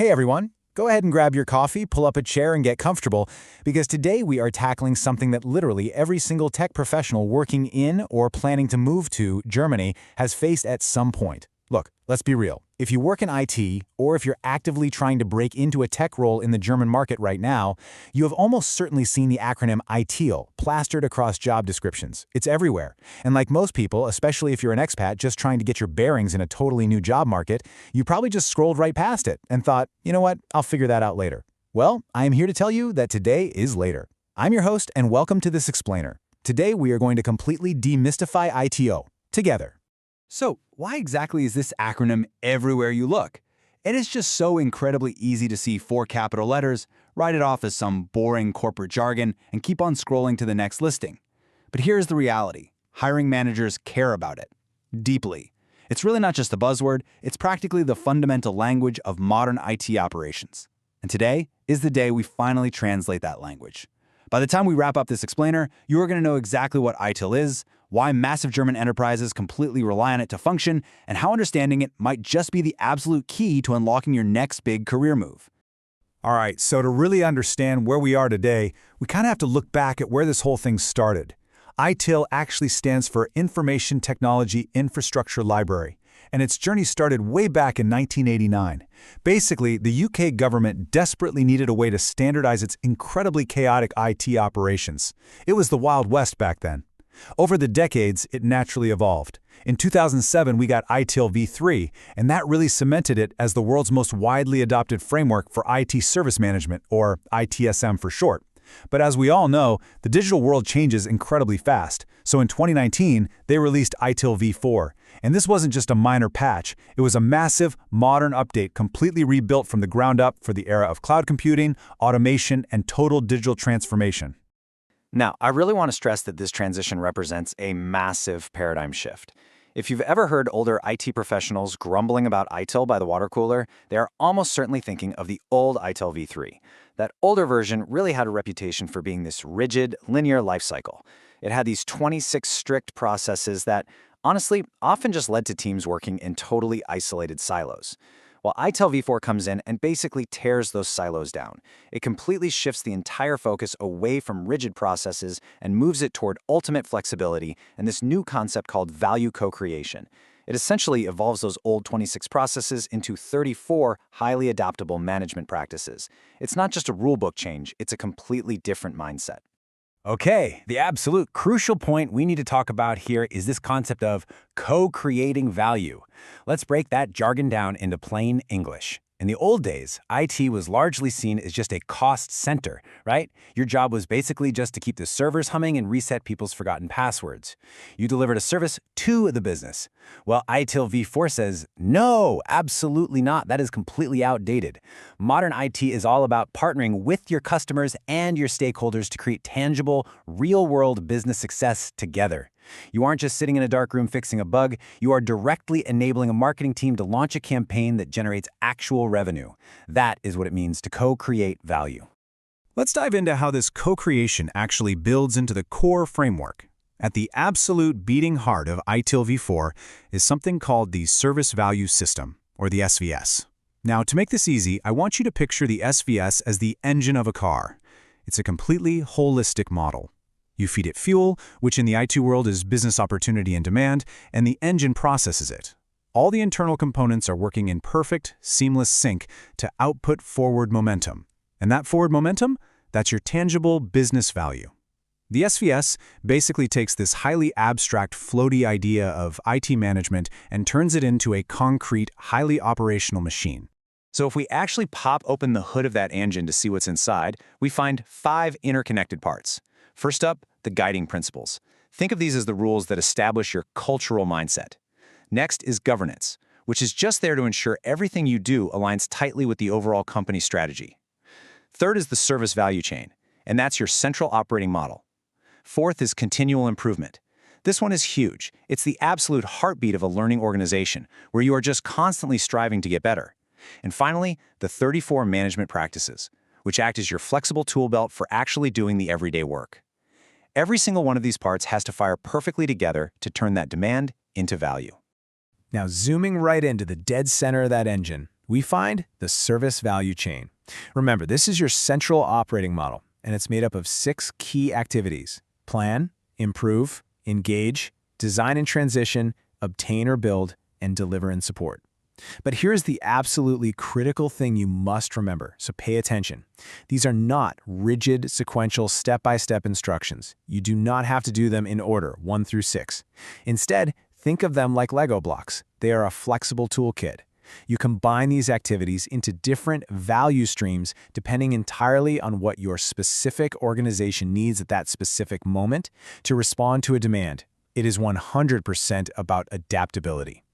Hey everyone, go ahead and grab your coffee, pull up a chair, and get comfortable, because today we are tackling something that literally every single tech professional working in or planning to move to Germany has faced at some point. Look, let's be real. If you work in IT, or if you're actively trying to break into a tech role in the German market right now, you have almost certainly seen the acronym ITIL plastered across job descriptions. It's everywhere. And like most people, especially if you're an expat just trying to get your bearings in a totally new job market, you probably just scrolled right past it and thought, you know what, I'll figure that out later. Well, I am here to tell you that today is later. I'm your host, and welcome to this explainer. Today we are going to completely demystify ITO together. So, why exactly is this acronym everywhere you look? It is just so incredibly easy to see 4 capital letters, write it off as some boring corporate jargon, and keep on scrolling to the next listing. But here's the reality. Hiring managers care about it. Deeply. It's really not just a buzzword, it's practically the fundamental language of modern IT operations. And today is the day we finally translate that language. By the time we wrap up this explainer, you are going to know exactly what ITIL is, why massive German enterprises completely rely on it to function, and how understanding it might just be the absolute key to unlocking your next big career move. All right, so to really understand where we are today, we kind of have to look back at where this whole thing started. ITIL actually stands for Information Technology Infrastructure Library, and its journey started way back in 1989. Basically, the UK government desperately needed a way to standardize its incredibly chaotic IT operations. It was the Wild West back then. Over the decades, it naturally evolved. In 2007, we got ITIL V4, and that really cemented it as the world's most widely adopted framework for IT service management, or ITSM for short. But as we all know, the digital world changes incredibly fast. So in 2019, they released ITIL V4. And this wasn't just a minor patch, it was a massive, modern update completely rebuilt from the ground up for the era of cloud computing, automation, and total digital transformation. Now, I really want to stress that this transition represents a massive paradigm shift. If you've ever heard older IT professionals grumbling about ITIL by the water cooler, they are almost certainly thinking of the old ITIL V3. That older version really had a reputation for being this rigid, linear lifecycle. It had these 26 strict processes that, honestly, often just led to teams working in totally isolated silos. Well, ITIL V4 comes in and basically tears those silos down. It completely shifts the entire focus away from rigid processes and moves it toward ultimate flexibility and this new concept called value co-creation. It essentially evolves those old 26 processes into 34 highly adaptable management practices. It's not just a rulebook change, it's a completely different mindset. Okay, the absolute crucial point we need to talk about here is this concept of co-creating value. Let's break that jargon down into plain English. In the old days, IT was largely seen as just a cost center, right? Your job was basically just to keep the servers humming and reset people's forgotten passwords. You delivered a service to the business. Well, ITIL V4 says, no, absolutely not. That is completely outdated. Modern IT is all about partnering with your customers and your stakeholders to create tangible, real-world business success together. You aren't just sitting in a dark room fixing a bug, you are directly enabling a marketing team to launch a campaign that generates actual revenue. That is what it means to co-create value. Let's dive into how this co-creation actually builds into the core framework. At the absolute beating heart of ITIL V4 is something called the Service Value System, or the SVS. Now, to make this easy, I want you to picture the SVS as the engine of a car. It's a completely holistic model. You feed it fuel, which in the IT world is business opportunity and demand, and the engine processes it. All the internal components are working in perfect, seamless sync to output forward momentum. And that forward momentum, that's your tangible business value. The SVS basically takes this highly abstract, floaty idea of IT management and turns it into a concrete, highly operational machine. So if we actually pop open the hood of that engine to see what's inside, we find 5 interconnected parts. First up, the guiding principles. Think of these as the rules that establish your cultural mindset. Next is governance, which is just there to ensure everything you do aligns tightly with the overall company strategy. Third is the service value chain, and that's your central operating model. Fourth is continual improvement. This one is huge. It's the absolute heartbeat of a learning organization, where you are just constantly striving to get better. And finally, the 34 management practices, which act as your flexible tool belt for actually doing the everyday work. Every single one of these parts has to fire perfectly together to turn that demand into value. Now, zooming right into the dead center of that engine, we find the service value chain. Remember, this is your central operating model, and it's made up of 6 key activities: plan, improve, engage, design and transition, obtain or build, and deliver and support. But here's the absolutely critical thing you must remember, so pay attention. These are not rigid, sequential, step-by-step instructions. You do not have to do them in order, 1 through 6. Instead, think of them like Lego blocks. They are a flexible toolkit. You combine these activities into different value streams depending entirely on what your specific organization needs at that specific moment to respond to a demand. It is 100% about adaptability.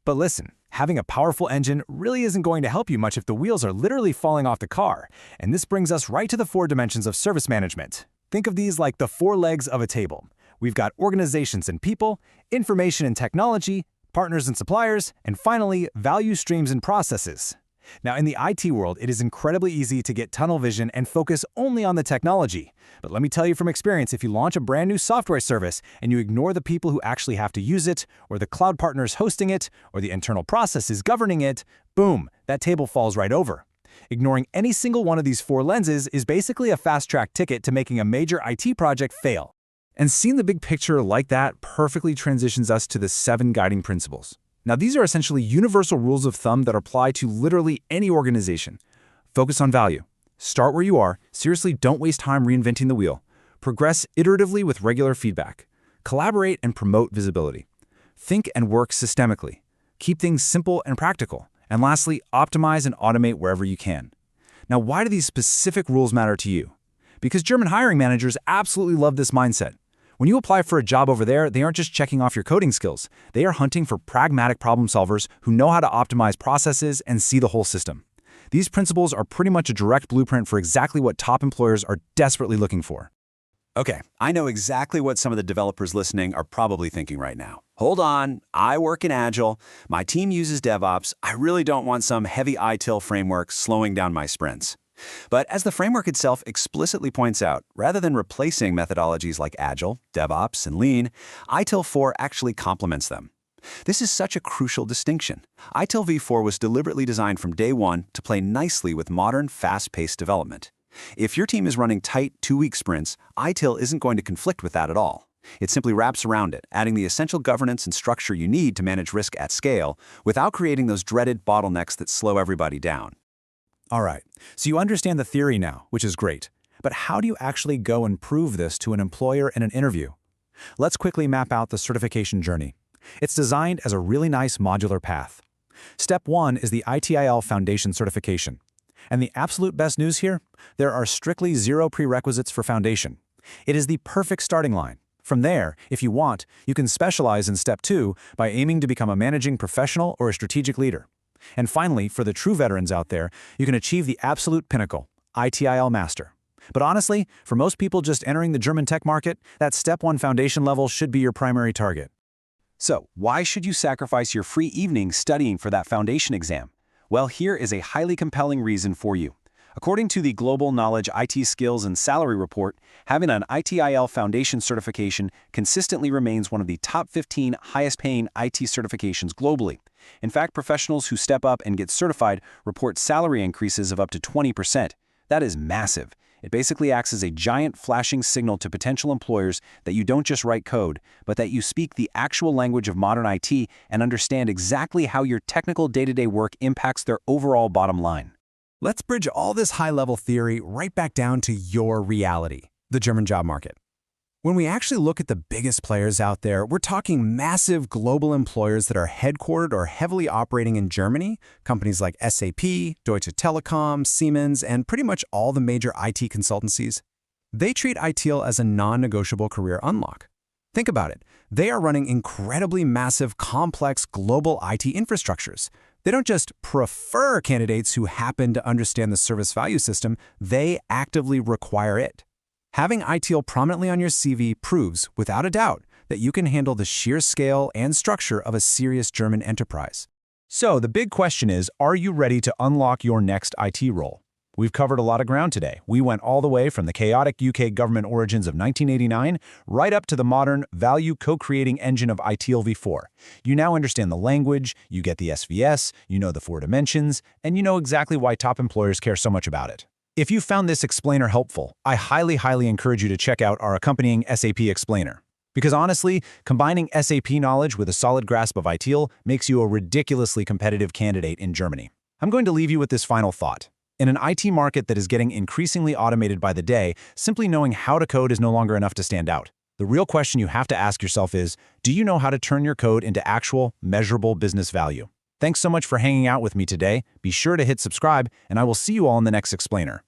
But listen, having a powerful engine really isn't going to help you much if the wheels are literally falling off the car. And this brings us right to the 4 dimensions of service management. Think of these like the 4 legs of a table. We've got organizations and people, information and technology, partners and suppliers, and finally, value streams and processes. Now, in the IT world, it is incredibly easy to get tunnel vision and focus only on the technology. But let me tell you from experience, if you launch a brand new software service and you ignore the people who actually have to use it, or the cloud partners hosting it, or the internal processes governing it, boom, that table falls right over. Ignoring any single one of these 4 lenses is basically a fast-track ticket to making a major IT project fail. And seeing the big picture like that perfectly transitions us to the 7 guiding principles. Now, these are essentially universal rules of thumb that apply to literally any organization. Focus on value. Start where you are. Seriously, don't waste time reinventing the wheel. Progress iteratively with regular feedback. Collaborate and promote visibility. Think and work systemically. Keep things simple and practical. And lastly, optimize and automate wherever you can. Now, why do these specific rules matter to you? Because German hiring managers absolutely love this mindset. When you apply for a job over there, they aren't just checking off your coding skills. They are hunting for pragmatic problem solvers who know how to optimize processes and see the whole system. These principles are pretty much a direct blueprint for exactly what top employers are desperately looking for. Okay, I know exactly what some of the developers listening are probably thinking right now. Hold on, I work in Agile, my team uses DevOps, I really don't want some heavy ITIL framework slowing down my sprints. But as the framework itself explicitly points out, rather than replacing methodologies like Agile, DevOps, and Lean, ITIL V4 actually complements them. This is such a crucial distinction. ITIL V4 was deliberately designed from day one to play nicely with modern, fast-paced development. If your team is running tight 2-week sprints, ITIL isn't going to conflict with that at all. It simply wraps around it, adding the essential governance and structure you need to manage risk at scale without creating those dreaded bottlenecks that slow everybody down. All right, so you understand the theory now, which is great. But how do you actually go and prove this to an employer in an interview? Let's quickly map out the certification journey. It's designed as a really nice modular path. Step 1 is the ITIL Foundation certification. And the absolute best news here? There are strictly 0 prerequisites for Foundation. It is the perfect starting line. From there, if you want, you can specialize in Step 2 by aiming to become a managing professional or a strategic leader. And finally, for the true veterans out there, you can achieve the absolute pinnacle, ITIL Master. But honestly, for most people just entering the German tech market, that Step 1 foundation level should be your primary target. So, why should you sacrifice your free evening studying for that foundation exam? Well, here is a highly compelling reason for you. According to the Global Knowledge IT Skills and Salary Report, having an ITIL Foundation certification consistently remains one of the top 15 highest-paying IT certifications globally. In fact, professionals who step up and get certified report salary increases of up to 20%. That is massive. It basically acts as a giant flashing signal to potential employers that you don't just write code, but that you speak the actual language of modern IT and understand exactly how your technical day-to-day work impacts their overall bottom line. Let's bridge all this high-level theory right back down to your reality, the German job market. When we actually look at the biggest players out there, we're talking massive global employers that are headquartered or heavily operating in Germany, companies like SAP, Deutsche Telekom, Siemens, and pretty much all the major IT consultancies. They treat ITIL as a non-negotiable career unlock. Think about it. They are running incredibly massive, complex global IT infrastructures. They don't just prefer candidates who happen to understand the service value system, they actively require it. Having ITIL prominently on your CV proves, without a doubt, that you can handle the sheer scale and structure of a serious German enterprise. So the big question is, are you ready to unlock your next IT role? We've covered a lot of ground today. We went all the way from the chaotic UK government origins of 1989 right up to the modern value co-creating engine of ITIL V4. You now understand the language, you get the SVS, you know the 4 dimensions, and you know exactly why top employers care so much about it. If you found this explainer helpful, I highly encourage you to check out our accompanying SAP explainer. Because honestly, combining SAP knowledge with a solid grasp of ITIL makes you a ridiculously competitive candidate in Germany. I'm going to leave you with this final thought. In an IT market that is getting increasingly automated by the day, simply knowing how to code is no longer enough to stand out. The real question you have to ask yourself is, do you know how to turn your code into actual, measurable business value? Thanks so much for hanging out with me today. Be sure to hit subscribe, and I will see you all in the next explainer.